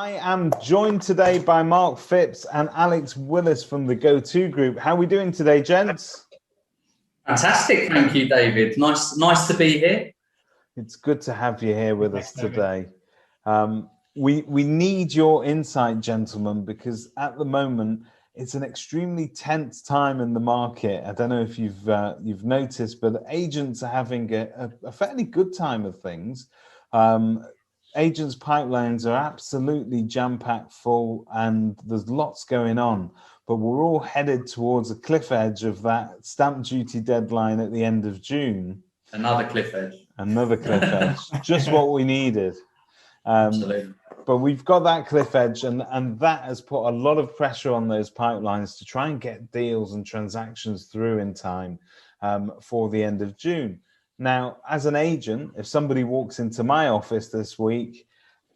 I am joined today by Mark Phipps and Alex Willis from the GOTO Group. How are we doing today, gents? Fantastic, thank you, David. Nice to be here. It's good to have you here with us today. We need your insight, gentlemen, because at the moment it's an extremely tense time in the market. I don't know if you've noticed, but agents are having a fairly good time of things. Agents' pipelines are absolutely jam-packed full, and there's lots going on. But we're all headed towards a cliff edge of that stamp duty deadline at the end of June. Another cliff edge. Another cliff edge. Just what we needed. Absolutely. But we've got that cliff edge, and that has put a lot of pressure on those pipelines to try and get deals and transactions through in time for the end of June. Now, as an agent, if somebody walks into my office this week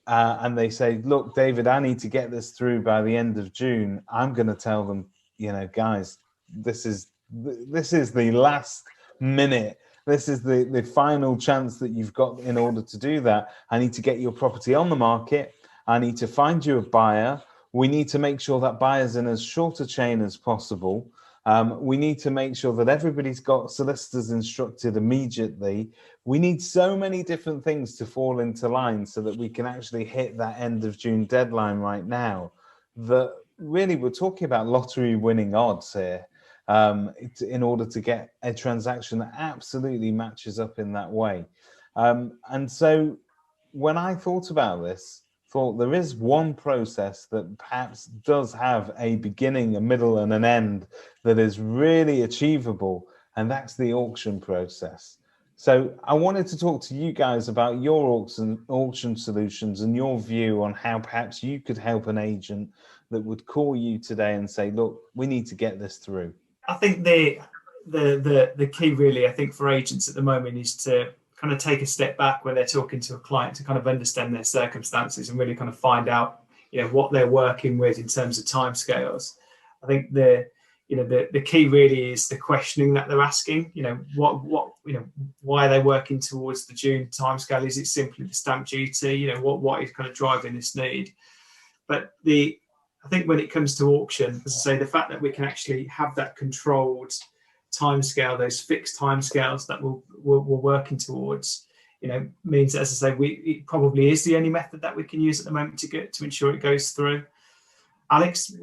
and they say, look, David, I need to get this through by the end of June, I'm going to tell them, you know, guys, this is the last minute. This is the final chance that you've got in order to do that. I need to get your property on the market. I need to find you a buyer. We need to make sure that buyer's in as short a chain as possible. We need to make sure that everybody's got solicitors instructed immediately. We need so many different things to fall into line so that we can actually hit that end of June deadline right now. That really, we're talking about lottery winning odds here in order to get a transaction that absolutely matches up in that way. And so when I thought about this, there is one process that perhaps does have a beginning, a middle, and an end that is really achievable, and that's the auction process. So I wanted to talk to you guys about your auction solutions and your view on how perhaps you could help an agent that would call you today and say, look, we need to get this through. I think the key really, I think, for agents at the moment is to kind of take a step back when they're talking to a client to kind of understand their circumstances and really kind of find out, you know, what they're working with in terms of timescales. I think the key really is the questioning that they're asking. You know, why are they working towards the June timescale? Is it simply the stamp duty? You know, what is kind of driving this need? But I think when it comes to auction, as I say, the fact that we can actually have that controlled timescale, those fixed timescales that we're working towards, you know, means, as I say, it probably is the only method that we can use at the moment to ensure it goes through. Alex,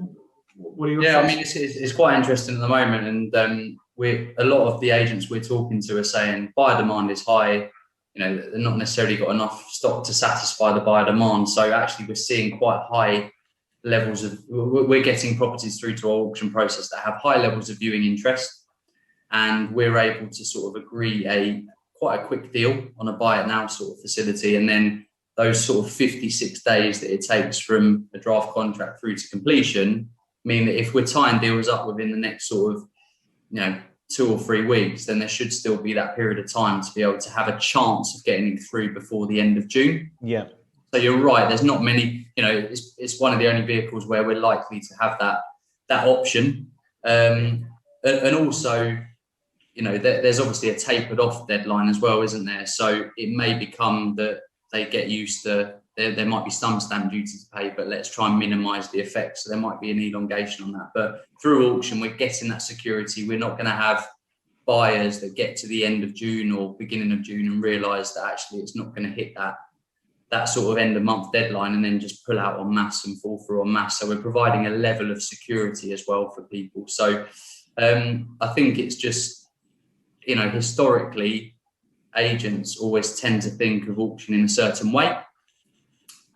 what are your thoughts? I mean, it's quite interesting at the moment, and a lot of the agents we're talking to are saying buyer demand is high. You know, they're not necessarily got enough stock to satisfy the buyer demand. So actually, we're seeing quite high levels of. We're getting properties through to our auction process that have high levels of viewing interest. And we're able to sort of agree quite a quick deal on a buy it now sort of facility. And then those sort of 56 days that it takes from a draft contract through to completion mean that if we're tying deals up within the next sort of, 2 or 3 weeks, then there should still be that period of time to be able to have a chance of getting it through before the end of June. Yeah. So you're right. There's not many, it's one of the only vehicles where we're likely to have that option. And also, there's obviously a tapered off deadline as well, isn't there? So it may become that they get used to, there might be some stamp duty to pay, but let's try and minimise the effects. So there might be an elongation on that. But through auction, we're getting that security. We're not going to have buyers that get to the end of June or beginning of June and realise that actually it's not going to hit that sort of end of month deadline and then just pull out en masse and fall through en masse. So we're providing a level of security as well for people. So I think it's just, historically, agents always tend to think of auction in a certain way.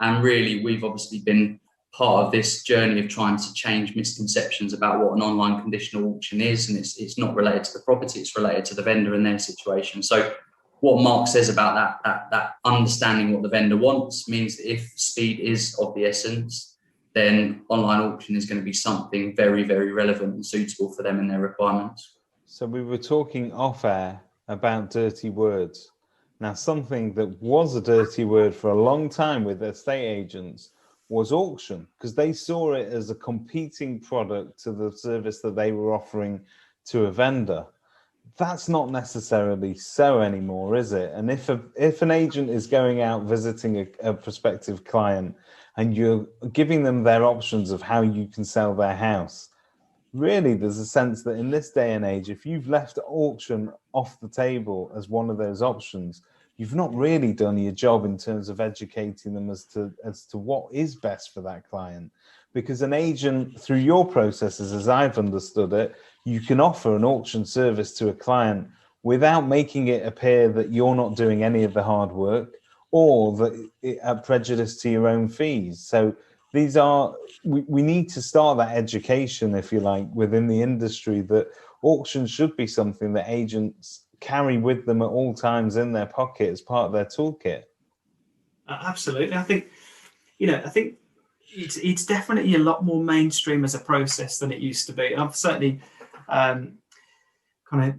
And really, we've obviously been part of this journey of trying to change misconceptions about what an online conditional auction is. And it's not related to the property, it's related to the vendor and their situation. So what Mark says about that understanding what the vendor wants means that if speed is of the essence, then online auction is going to be something very, very relevant and suitable for them and their requirements. So we were talking off air about dirty words. Now, something that was a dirty word for a long time with estate agents was auction, because they saw it as a competing product to the service that they were offering to a vendor. That's not necessarily so anymore, is it? And if an agent is going out visiting a prospective client and you're giving them their options of how you can sell their house, really there's a sense that in this day and age, if you've left auction off the table as one of those options, you've not really done your job in terms of educating them as to what is best for that client. Because an agent, through your processes, as I've understood it, you can offer an auction service to a client without making it appear that you're not doing any of the hard work, or that it at prejudice to your own fees. So these are, we need to start that education, if you like, within the industry, that auctions should be something that agents carry with them at all times in their pocket as part of their toolkit. Absolutely. I think it's definitely a lot more mainstream as a process than it used to be. And I've certainly kind of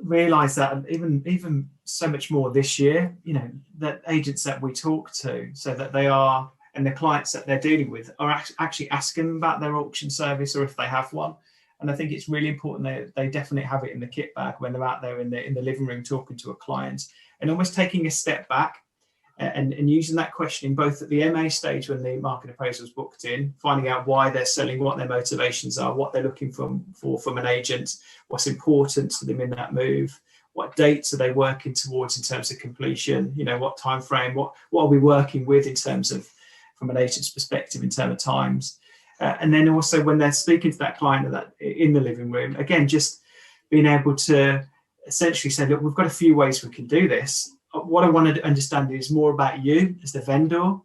realised that, and even so much more this year, that agents that we talk to, so that they are, and the clients that they're dealing with are actually asking about their auction service, or if they have one. And I think it's really important that they definitely have it in the kit bag when they're out there in the living room talking to a client, and almost taking a step back and using that questioning both at the MA stage when the market appraisal is booked in, finding out why they're selling, what their motivations are, what they're looking for from an agent, what's important to them in that move, what dates are they working towards in terms of completion, what time frame, what are we working with in terms of, from an agent's perspective, in terms of times. And then also when they're speaking to that client in the living room, again, just being able to essentially say, look, we've got a few ways we can do this. What I wanted to understand is more about you as the vendor,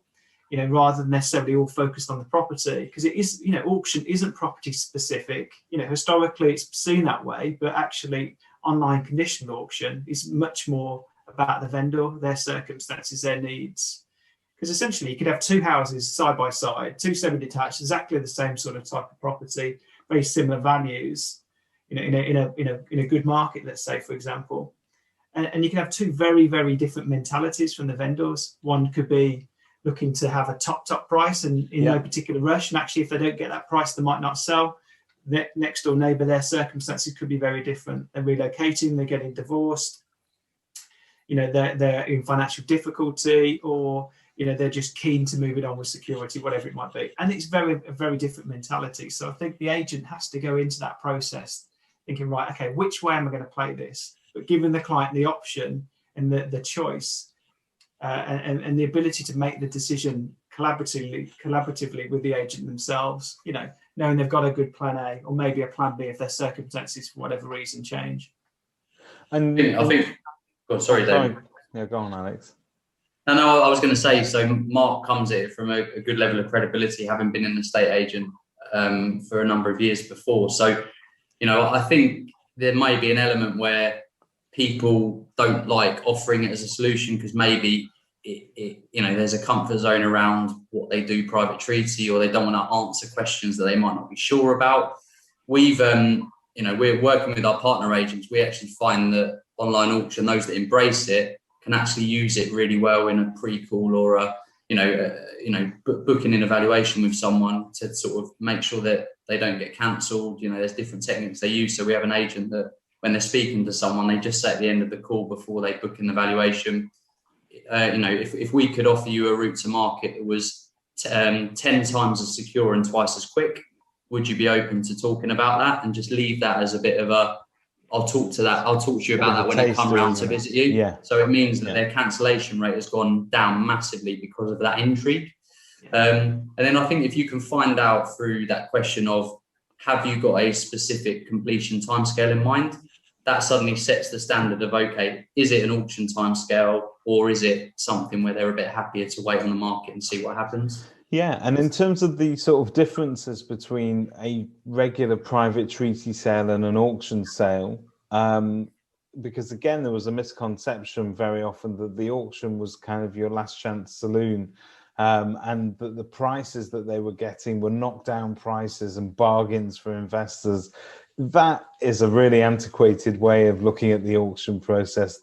rather than necessarily all focused on the property, because it is, auction isn't property specific. Historically it's seen that way, but actually online conditional auction is much more about the vendor, their circumstances, their needs. Because essentially you could have two houses side by side, two semi-detached, exactly the same sort of type of property, very similar values, in a good market, let's say, for example. And you can have two very, very different mentalities from the vendors. One could be looking to have a top price and in no particular rush. And actually, if they don't get that price, they might not sell. The next door neighbour, their circumstances could be very different. They're relocating, they're getting divorced, they're in financial difficulty, or they're just keen to move it on with security, whatever it might be. And it's a very different mentality. So I think the agent has to go into that process thinking, right, okay, which way am I going to play this? But giving the client the option and the choice and the ability to make the decision collaboratively with the agent themselves, knowing they've got a good plan A or maybe a plan B if their circumstances for whatever reason change. And I think sorry, Dave. Yeah, go on, Alex. No, I was going to say, so Mark comes at it from a good level of credibility, having been an estate agent for a number of years before. So, I think there may be an element where people don't like offering it as a solution because maybe there's a comfort zone around what they do private treaty, or they don't want to answer questions that they might not be sure about. We've we're working with our partner agents. We actually find that online auction, those that embrace it, can actually use it really well in a pre-call or a booking an evaluation with someone to sort of make sure that they don't get cancelled. There's different techniques they use. So we have an agent that when they're speaking to someone, they just say at the end of the call before they book in the valuation, if we could offer you a route to market that was 10 times as secure and twice as quick, would you be open to talking about that? And just leave that as a bit of a, I'll talk to you about that when I come around to visit you. Yeah. So it means that their cancellation rate has gone down massively because of that intrigue. And then I think if you can find out through that question of, have you got a specific completion timescale in mind? That suddenly sets the standard of, okay, is it an auction timescale, or is it something where they're a bit happier to wait on the market and see what happens? Yeah, and in terms of the sort of differences between a regular private treaty sale and an auction sale, because again, there was a misconception very often that the auction was kind of your last chance saloon, and that the prices that they were getting were knockdown prices and bargains for investors. That is a really antiquated way of looking at the auction process.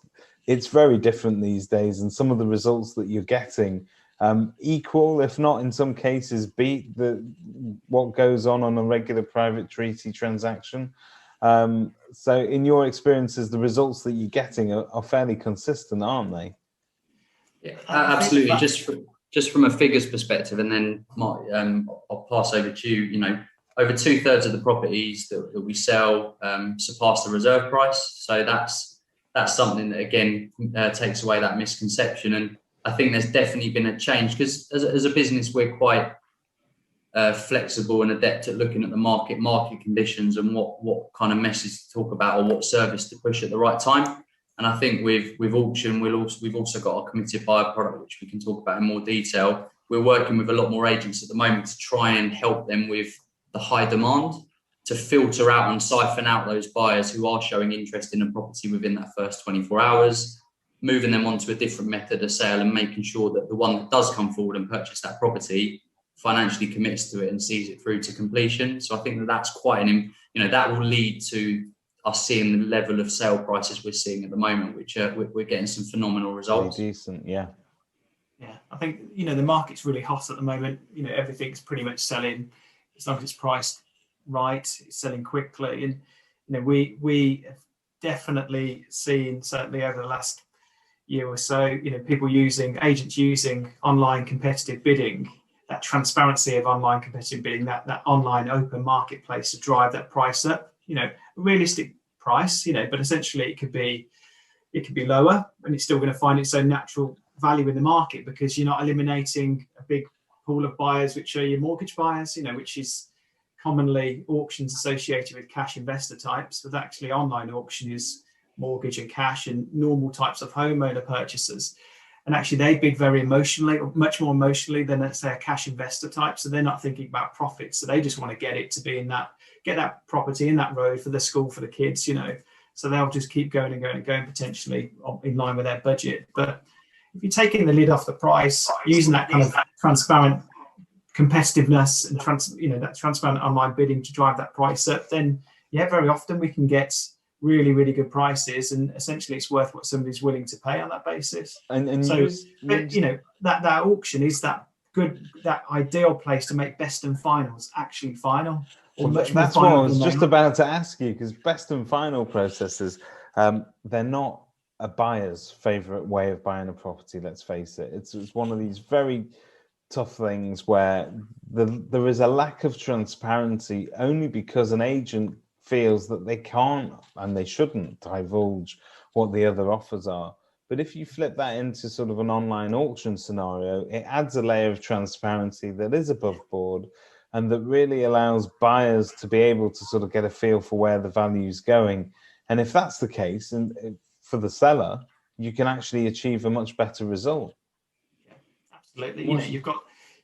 It's very different these days, and some of the results that you're getting equal, if not in some cases beat what goes on a regular private treaty transaction. So in your experiences, the results that you're getting are fairly consistent, aren't they? Yeah, absolutely. just from a figures perspective, and then I'll pass over to you. You know, over 2/3 of the properties that we sell surpass the reserve price. So that's something that again takes away that misconception. And I think there's definitely been a change, because as a business we're quite flexible and adept at looking at the market conditions and what kind of message to talk about or what service to push at the right time. And I think with auction, we've also got our committed buyer product, which we can talk about in more detail. We're working with a lot more agents at the moment to try and help them with the high demand, to filter out and siphon out those buyers who are showing interest in a property within that first 24 hours, moving them onto a different method of sale and making sure that the one that does come forward and purchase that property financially commits to it and sees it through to completion. So I think that's quite that will lead to us seeing the level of sale prices we're seeing at the moment, which we're getting some phenomenal results. Pretty decent, yeah. Yeah, I think the market's really hot at the moment. Everything's pretty much selling as long as it's priced right. It's selling quickly, and we have definitely seen, certainly over the last year or so, agents using online competitive bidding, that transparency of online competitive bidding, that online open marketplace to drive that price up. A realistic price, but essentially it could be lower, and it's still going to find its own natural value in the market, because you're not eliminating a big pool of buyers, which are your mortgage buyers, which is commonly auctions associated with cash investor types, but actually online auction is mortgage and cash and normal types of homeowner purchasers. And actually they bid very emotionally, or much more emotionally than, let's say, a cash investor type. So they're not thinking about profits. So they just want to get it to be get that property in that road for the school for the kids, So they'll just keep going and going and going, potentially in line with their budget. But if you're taking the lid off the price, using that kind of transparent competitiveness and that transparent online bidding to drive that price up, then very often we can get really, really good prices, and essentially it's worth what somebody's willing to pay on that basis. And so, that auction is that ideal place to make best and finals actually final. That's what I was just about to ask you, because best and final processes, they're not a buyer's favorite way of buying a property. Let's face it. It's one of these very tough things where there is a lack of transparency, only because an agent feels that they can't and they shouldn't divulge what the other offers are. But if you flip that into sort of an online auction scenario, it adds a layer of transparency that is above board, and that really allows buyers to be able to sort of get a feel for where the value is going. And if that's the case, and for the seller, you can actually achieve a much better result. Yeah, absolutely.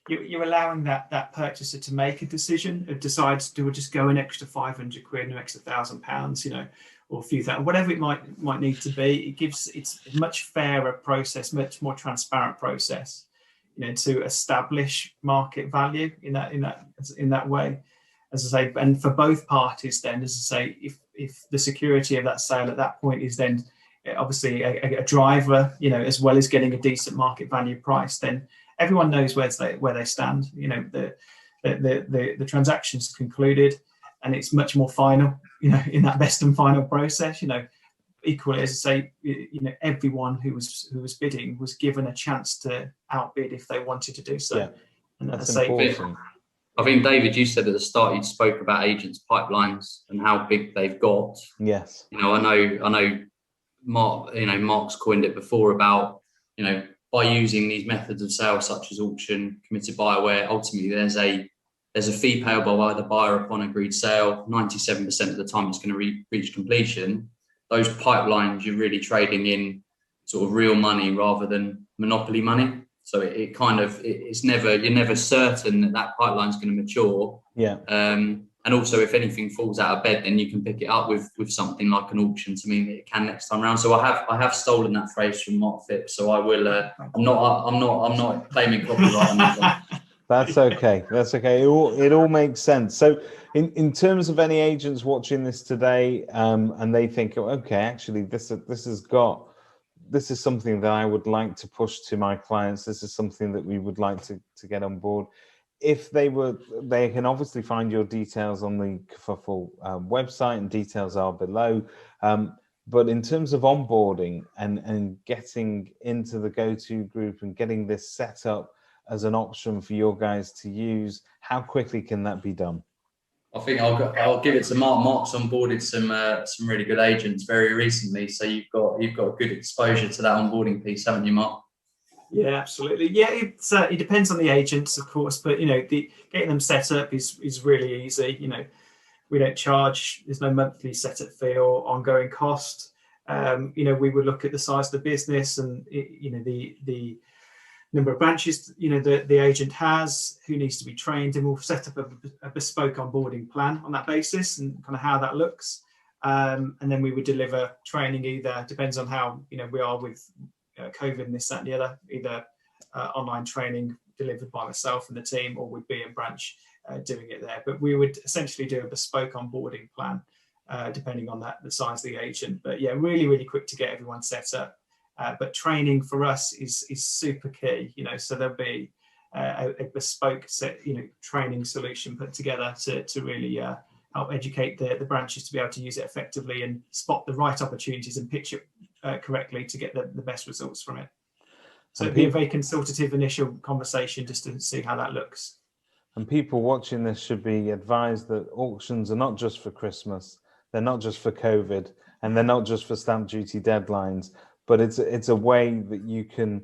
You're allowing that purchaser to make a decision. It decides, do we just go an extra 500 quid, an extra £1,000, or a few thousand, whatever it might need to be. It's a much fairer process, much more transparent process, to establish market value in that way, as I say. And for both parties, then, as I say, if the security of that sale at that point is then obviously a driver, as well as getting a decent market value price, then everyone knows where they stand. The transaction's concluded, and it's much more final. In that best and final process. Equally, as I say, everyone who was bidding was given a chance to outbid if they wanted to do so. Yeah, and that's important. I think, David, you said at the start, you spoke about agents' pipelines and how big they've got. Yes. I know Mark, Mark's coined it before about, by using these methods of sale such as auction, committed buyer, where ultimately there's a fee payable by the buyer upon agreed sale. 97% of the time it's going to reach completion. Those pipelines, you're really trading in sort of real money rather than monopoly money. So you're never certain that pipeline's going to mature. Yeah. And also, if anything falls out of bed, then you can pick it up with something like an auction to mean that it can next time around. So I have stolen that phrase from Mark Phipps. So I will. I'm not claiming copyright on that one. That's okay. That's okay. It all makes sense. So in terms of any agents watching this today, and they think, okay, actually this is something that I would like to push to my clients. This is something that we would like to get on board. If they can obviously find your details on the 𝗱𝗶𝗵𝗵 website, and details are below. But in terms of onboarding and getting into the GOTO group and getting this set up, as an option for your guys to use? How quickly can that be done? I think I'll give it to Mark. Mark's onboarded some really good agents very recently, so you've got good exposure to that onboarding piece, haven't you, Mark? Yeah, absolutely. Yeah, it depends on the agents, of course, but getting them set up is really easy. We don't charge. There's no monthly setup fee or ongoing cost. We would look at the size of the business and the number of branches the agent has, who needs to be trained, and we'll set up a bespoke onboarding plan on that basis and kind of how that looks. And then we would deliver training, either depends on how we are with COVID and this, that, and the other, either online training delivered by myself and the team, or would be in branch doing it there. But we would essentially do a bespoke onboarding plan depending on the size of the agent. But yeah, really, really quick to get everyone set up. But training for us is super key, so there'll be a bespoke training solution put together to really help educate the branches to be able to use it effectively and spot the right opportunities and pitch it correctly to get the best results from it. So it'd be a very consultative initial conversation just to see how that looks. And people watching this should be advised that auctions are not just for Christmas, they're not just for COVID, and they're not just for stamp duty deadlines, but it's a way that you can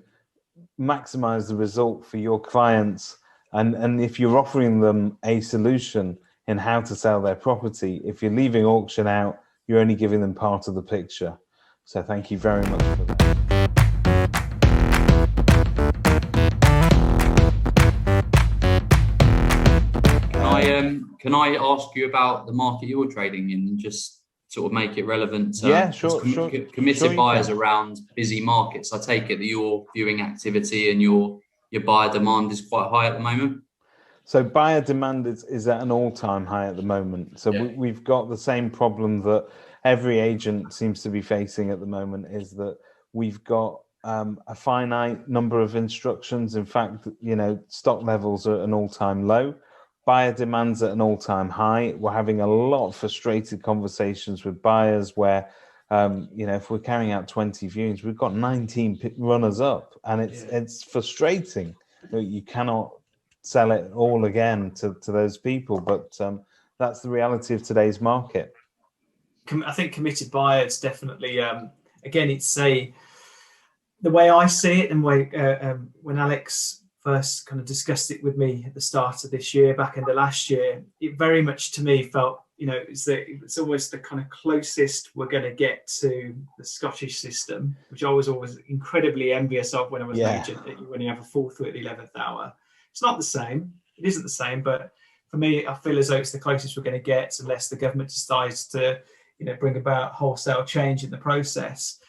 maximize the result for your clients. And if you're offering them a solution in how to sell their property, if you're leaving auction out, you're only giving them part of the picture. So thank you very much for that. Can I ask you about the market you're trading in and just sort of make it relevant to committed buyers around busy markets? I take it that your viewing activity and your buyer demand is quite high at the moment. So buyer demand is at an all-time high at the moment. So we've got the same problem that every agent seems to be facing at the moment, is that we've got a finite number of instructions. In fact, stock levels are at an all-time low. Buyer demand's at an all-time high. We're having a lot of frustrated conversations with buyers where, if we're carrying out 20 viewings, we've got 19 runners up, and it's frustrating that you cannot sell it all again to those people. But that's the reality of today's market. I think committed buyers definitely, again, it's the way I see it, and when Alex first kind of discussed it with me at the start of this year, back in the last year, it very much to me felt, it's always the kind of closest we're going to get to the Scottish system, which I was always incredibly envious of when I was an agent, when you have a fall through at the 11th hour. It's not the same. It isn't the same, but for me, I feel as though it's the closest we're going to get, unless the government decides to, bring about wholesale change in the process.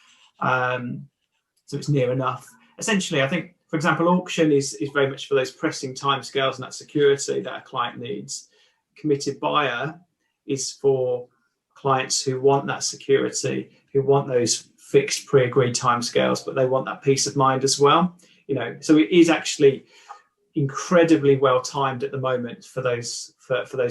So it's near enough. Essentially, I think, for example, auction is very much for those pressing timescales and that security that a client needs. Committed buyer is for clients who want that security, who want those fixed pre-agreed timescales, but they want that peace of mind as well. So it is actually incredibly well timed at the moment for those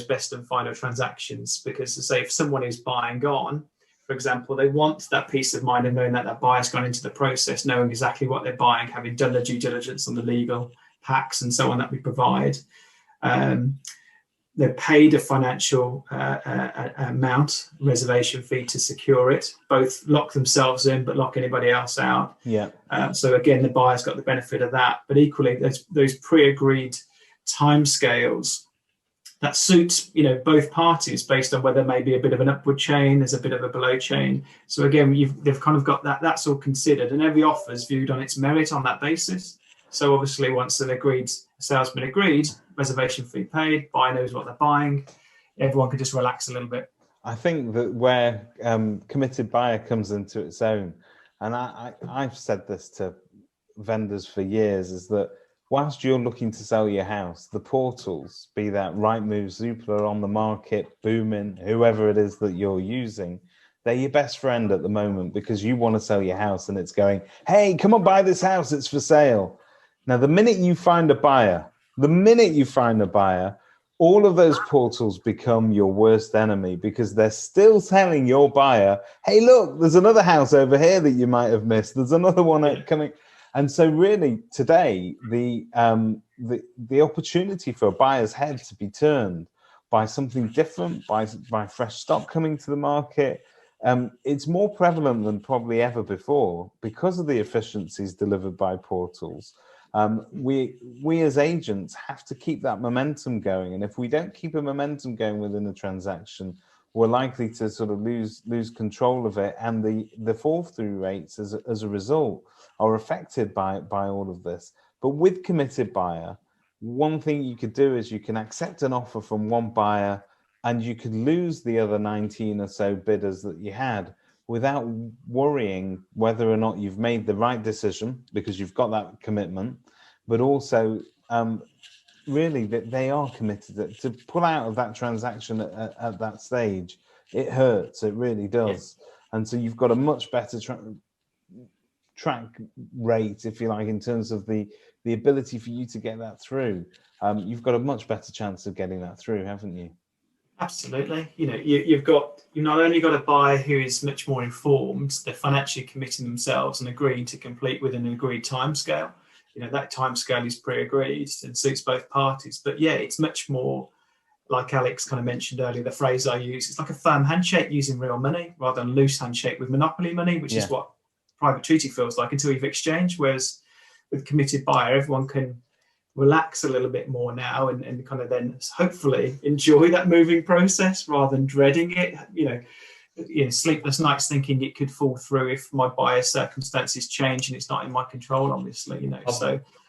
best and final transactions, because, to say, if someone is buying on, for example, they want that peace of mind of knowing that that buyer's gone into the process, knowing exactly what they're buying, having done the due diligence on the legal packs and so on that we provide. They're paid a financial amount, reservation fee, to secure it, both lock themselves in but lock anybody else out. So again, the buyer's got the benefit of that. But equally, those pre-agreed timescales that suits both parties, based on whether maybe a bit of an upward chain, there's a bit of a below chain. So again, they've kind of got that's all considered, and every offer is viewed on its merit on that basis. So obviously, once a sale's been agreed, reservation fee paid, buyer knows what they're buying, everyone can just relax a little bit. I think that where committed buyer comes into its own, and I've said this to vendors for years, is that whilst you're looking to sell your house, the portals, be that Rightmove, Zoopla, On the Market, Booming, whoever it is that you're using, they're your best friend at the moment, because you want to sell your house and it's going, hey, come on, buy this house, it's for sale. Now, the minute you find a buyer, all of those portals become your worst enemy, because they're still telling your buyer, hey, look, there's another house over here that you might have missed. There's another one coming. And so really today, the opportunity for a buyer's head to be turned by something different, by fresh stock coming to the market, it's more prevalent than probably ever before because of the efficiencies delivered by portals. We as agents have to keep that momentum going, and if we don't keep a momentum going within a transaction, we're likely to sort of lose control of it, and the fall through rates as a result are affected by all of this. But with committed buyer, one thing you could do is you can accept an offer from one buyer, and you could lose the other 19 or so bidders that you had without worrying whether or not you've made the right decision, because you've got that commitment, but also really that they are committed. To pull out of that transaction at that stage, it hurts, it really does. Yeah. And so you've got a much better track rate, if you like, in terms of the ability for you to get that through. You've got a much better chance of getting that through, haven't you? Absolutely. You know, you've not only got a buyer who is much more informed, they're financially committing themselves and agreeing to complete within an agreed timescale. You know, that timescale is pre-agreed and suits both parties. But yeah, it's much more like Alex kind of mentioned earlier, the phrase I use, it's like a firm handshake using real money rather than a loose handshake with monopoly money, which is what private treaty feels like until you've exchanged. Whereas with committed buyer, everyone can relax a little bit more now and kind of then hopefully enjoy that moving process rather than dreading it. You know, sleepless nights thinking it could fall through if my buyer's circumstances change and it's not in my control, obviously. You know,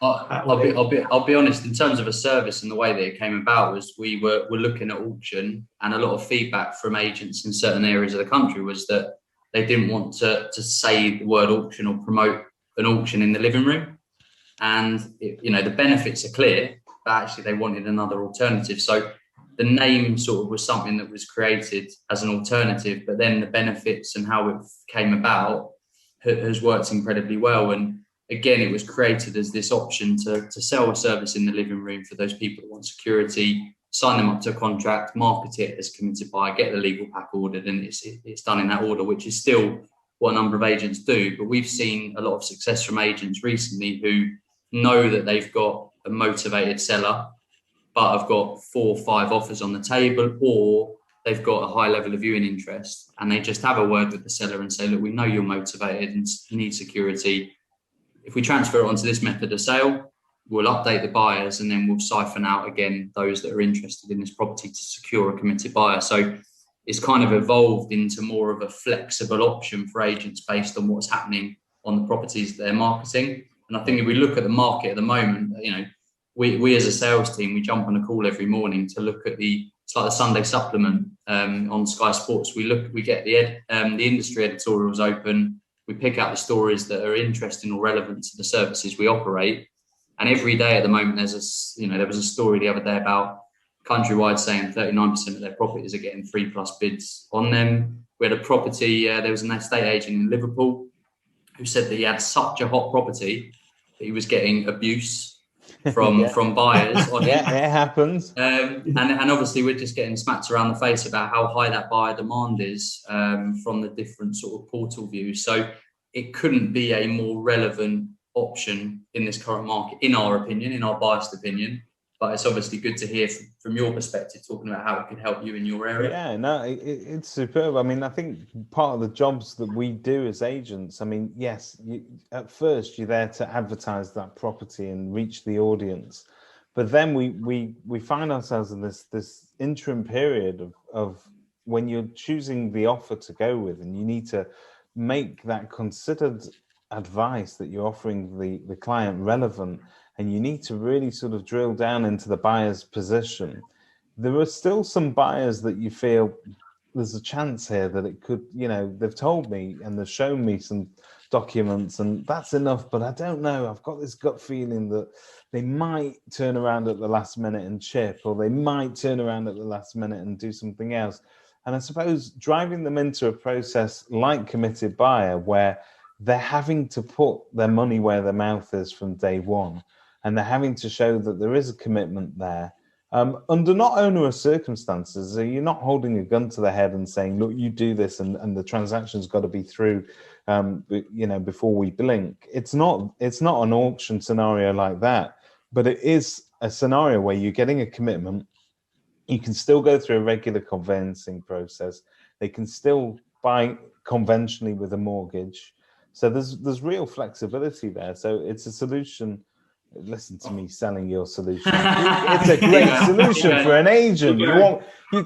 I'll be honest. In terms of a service and the way that it came about, was we're looking at auction, and a lot of feedback from agents in certain areas of the country was that they didn't want to say the word auction or promote an auction in the living room. And, you know, the benefits are clear, but actually they wanted another alternative. So the name sort of was something that was created as an alternative, but then the benefits and how it came about has worked incredibly well. And again, it was created as this option to sell a service in the living room for those people that want security, sign them up to a contract, market it as committed buyer, get the legal pack ordered, and it's done in that order, which is still what a number of agents do. But we've seen a lot of success from agents recently who know that they've got a motivated seller, but have got 4 or 5 offers on the table, or they've got a high level of viewing interest, and they just have a word with the seller and say, look, we know you're motivated and you need security. If we transfer it onto this method of sale, we'll update the buyers, and then we'll siphon out again those that are interested in this property to secure a committed buyer. So it's kind of evolved into more of a flexible option for agents based on what's happening on the properties that they're marketing. And I think if we look at the market at the moment, you know, we as a sales team, we jump on a call every morning to look at it's like the Sunday supplement on Sky Sports. We get the industry editorials open. We pick out the stories that are interesting or relevant to the services we operate. And every day at the moment, there was a story the other day about Countrywide saying 39% of their properties are getting 3+ bids on them. We had a property, there was an estate agent in Liverpool who said that he had such a hot property that he was getting abuse from buyers on it. It happens. And obviously we're just getting smacked around the face about how high that buyer demand is from the different sort of portal views. So it couldn't be a more relevant option in this current market, in our opinion, in our biased opinion. But it's obviously good to hear from your perspective, talking about how it can help you in your area. Yeah, no, it's superb. I mean, I think part of the jobs that we do as agents, I mean, yes, at first you're there to advertise that property and reach the audience. But then we find ourselves in this interim period of when you're choosing the offer to go with, and you need to make that considered advice that you're offering the client relevant, and you need to really sort of drill down into the buyer's position. There are still some buyers that you feel there's a chance here that it could, you know, they've told me and they've shown me some documents and that's enough, but I don't know, I've got this gut feeling that they might turn around at the last minute and chip, or they might turn around at the last minute and do something else. And I suppose driving them into a process like committed buyer, where they're having to put their money where their mouth is from day one, and they're having to show that there is a commitment there under not onerous circumstances. You're not holding a gun to the head and saying, look, you do this and the transaction's got to be through before we blink. It's not an auction scenario like that, but it is a scenario where you're getting a commitment. You can still go through a regular conveyancing process. They can still buy conventionally with a mortgage. So there's real flexibility there. So it's a solution. Listen to me selling your solution. It's a great solution for an agent.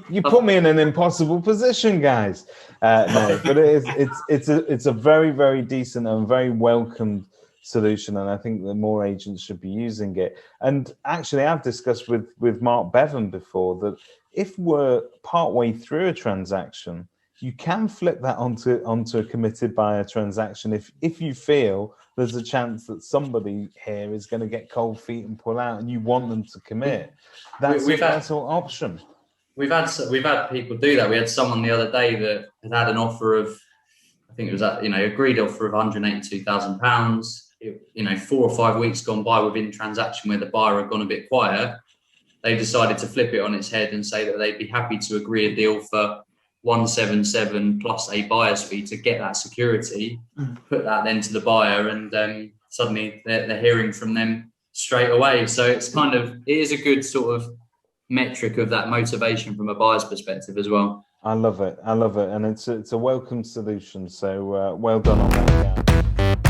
You put me in an impossible position, guys. No, but it's a very, very decent and very welcomed solution, and I think that more agents should be using it. And actually, I've discussed with 𝗵𝗵𝗵𝗵 before that if we're partway through a transaction, you can flip that onto a committed buyer transaction if you feel there's a chance that somebody here is going to get cold feet and pull out, and you want them to commit. That's an option. We've had people do that. We had someone the other day that had an offer of, I think it was agreed offer of £182,000. 4 or 5 weeks gone by within transaction where the buyer had gone a bit quiet. They decided to flip it on its head and say that they'd be happy to agree a deal for 177 plus a buyer's fee to get that security, put that then to the buyer, and suddenly they're hearing from them straight away. So it is a good sort of metric of that motivation from a buyer's perspective as well. I love it, and it's a welcome solution. So well done on that, guys.